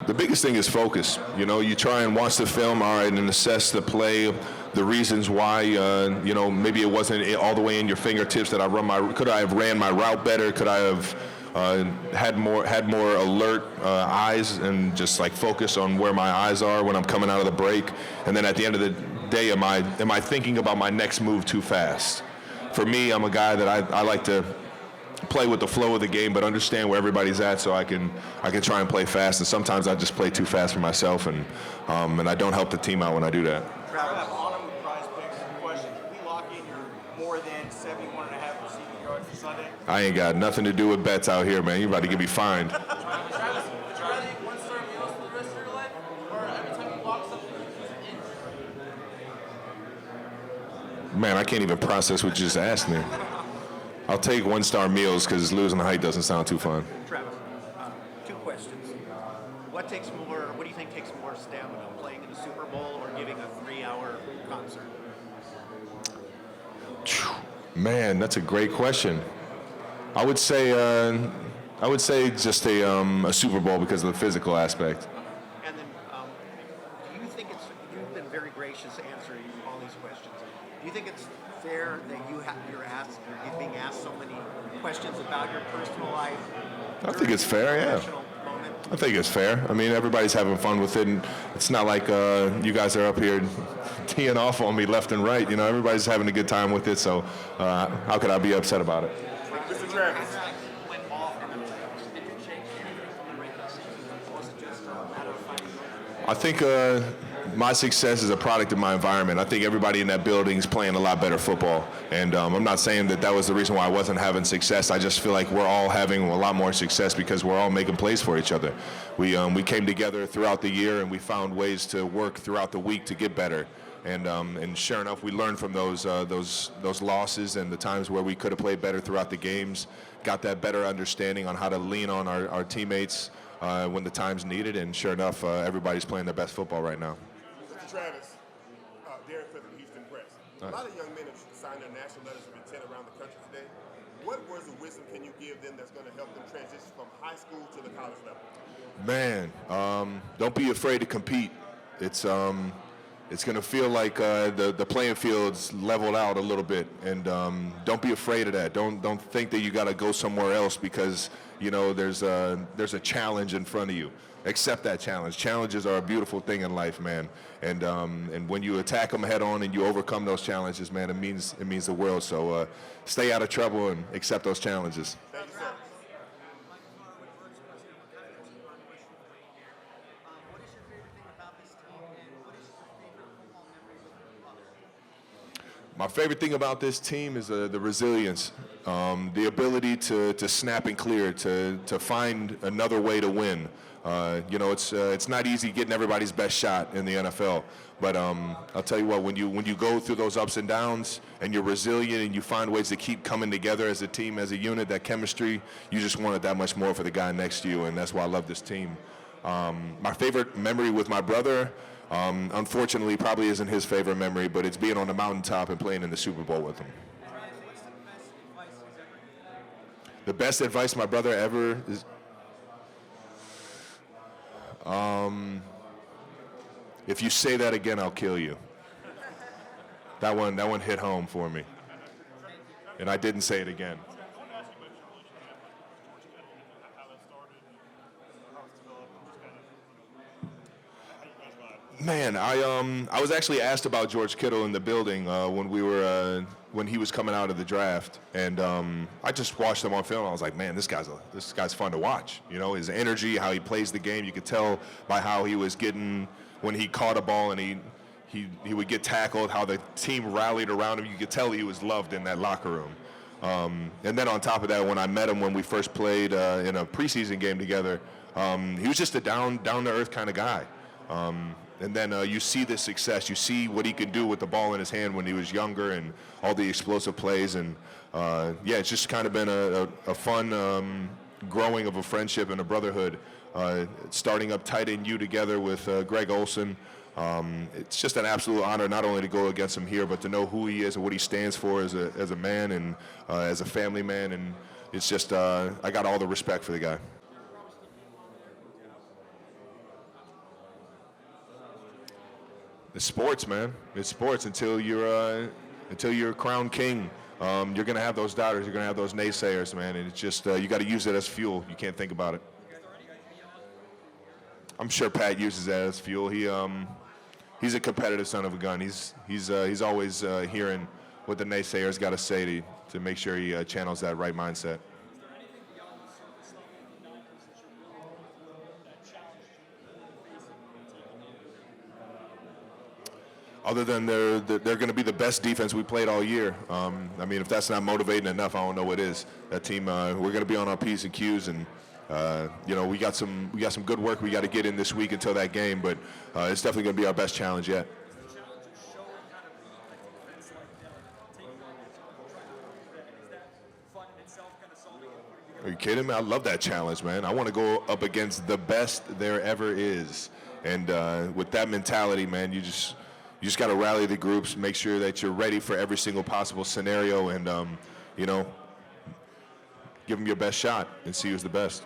The biggest thing is focus. You know, you try and watch the film, all right, and assess the play, the reasons why, maybe it wasn't all the way in your fingertips that could I have ran my route better? Could I have had more alert eyes and just like focus on where my eyes are when I'm coming out of the break? And then at the end of the day, am I thinking about my next move too fast? For me, I'm a guy that I like to play with the flow of the game, but understand where everybody's at, so I can try and play fast. And sometimes I just play too fast for myself, and I don't help the team out when I do that. Travis, on them with Prize Picks question: can we lock in your more than 71.5 receiving yards for Sunday? I ain't got nothing to do with bets out here, man. You about to get me fined. Travis, would you rather eat one-star meals for the rest of your life, or every time you lock something, Man, I can't even process what you just asked me. I'll take one-star meals because losing height doesn't sound too fun. Travis, two questions. What do you think takes more stamina, playing in the Super Bowl or giving a 3-hour concert? Man, that's a great question. I would say just a Super Bowl because of the physical aspect. And then, do you think you've been very gracious answering all these questions. Do you think it's fair that you're being asked so many questions about your personal life? I think it's fair, yeah. I think it's fair. I mean, everybody's having fun with it, and it's not like you guys are up here teeing off on me left and right. You know, everybody's having a good time with it, so how could I be upset about it? Mr. Travis. I think my success is a product of my environment. I think everybody in that building is playing a lot better football. And I'm not saying that was the reason why I wasn't having success. I just feel like we're all having a lot more success because we're all making plays for each other. We came together throughout the year, and we found ways to work throughout the week to get better. And sure enough, we learned from those losses and the times where we could have played better throughout the games, got that better understanding on how to lean on our teammates when the time's needed. And sure enough, everybody's playing their best football right now. Mr. Travis, Derek Cliff from Houston Press. A lot of young men have signed their national letters of intent around the country today. What words of wisdom can you give them that's going to help them transition from high school to the college level? Man, don't be afraid to compete. It's going to feel like the playing field's leveled out a little bit, and don't be afraid of that. Don't think that you got to go somewhere else because there's a challenge in front of you. Accept that challenge. Challenges are a beautiful thing in life, man. And when you attack them head on and you overcome those challenges, man, it means the world. So stay out of trouble and accept those challenges. Thank you, sir. My favorite thing about this team is the resilience, the ability to snap and clear, to find another way to win. It's not easy getting everybody's best shot in the NFL, but I'll tell you what, when you go through those ups and downs and you're resilient and you find ways to keep coming together as a team, as a unit, that chemistry, you just want it that much more for the guy next to you, and that's why I love this team. My favorite memory with my brother, unfortunately, probably isn't his favorite memory, but it's being on the mountaintop and playing in the Super Bowl with him. The best advice my brother ever is, if you say that again, I'll kill you. That one hit home for me, and I didn't say it again. Man, I was actually asked about George Kittle in the building when he was coming out of the draft, and I just watched him on film. I was like, man, this guy's fun to watch. You know, his energy, how he plays the game. You could tell by how he was getting when he caught a ball and he would get tackled. How the team rallied around him. You could tell he was loved in that locker room. And then on top of that, when I met him when we first played in a preseason game together, he was just a down to earth kind of guy. And then you see this success. You see what he could do with the ball in his hand when he was younger and all the explosive plays. And, it's just kind of been a fun growing of a friendship and a brotherhood, starting up tight end U together with Greg Olson. It's just an absolute honor not only to go against him here, but to know who he is and what he stands for as a man and as a family man. And it's just I got all the respect for the guy. It's sports, man. It's sports until you're crowned king. You're gonna have those doubters. You're gonna have those naysayers, man. And it's just you got to use it as fuel. You can't think about it. I'm sure Pat uses that as fuel. He's a competitive son of a gun. He's always hearing what the naysayers got to say to make sure he channels that right mindset. Other than they're going to be the best defense we played all year. I mean, if that's not motivating enough, I don't know what is. That team, we're going to be on our P's and Q's, and we got some good work we got to get in this week until that game. But it's definitely going to be our best challenge yet. Are you kidding me? I love that challenge, man. I want to go up against the best there ever is, and with that mentality, man, you just got to rally the groups, make sure that you're ready for every single possible scenario, and give them your best shot and see who's the best.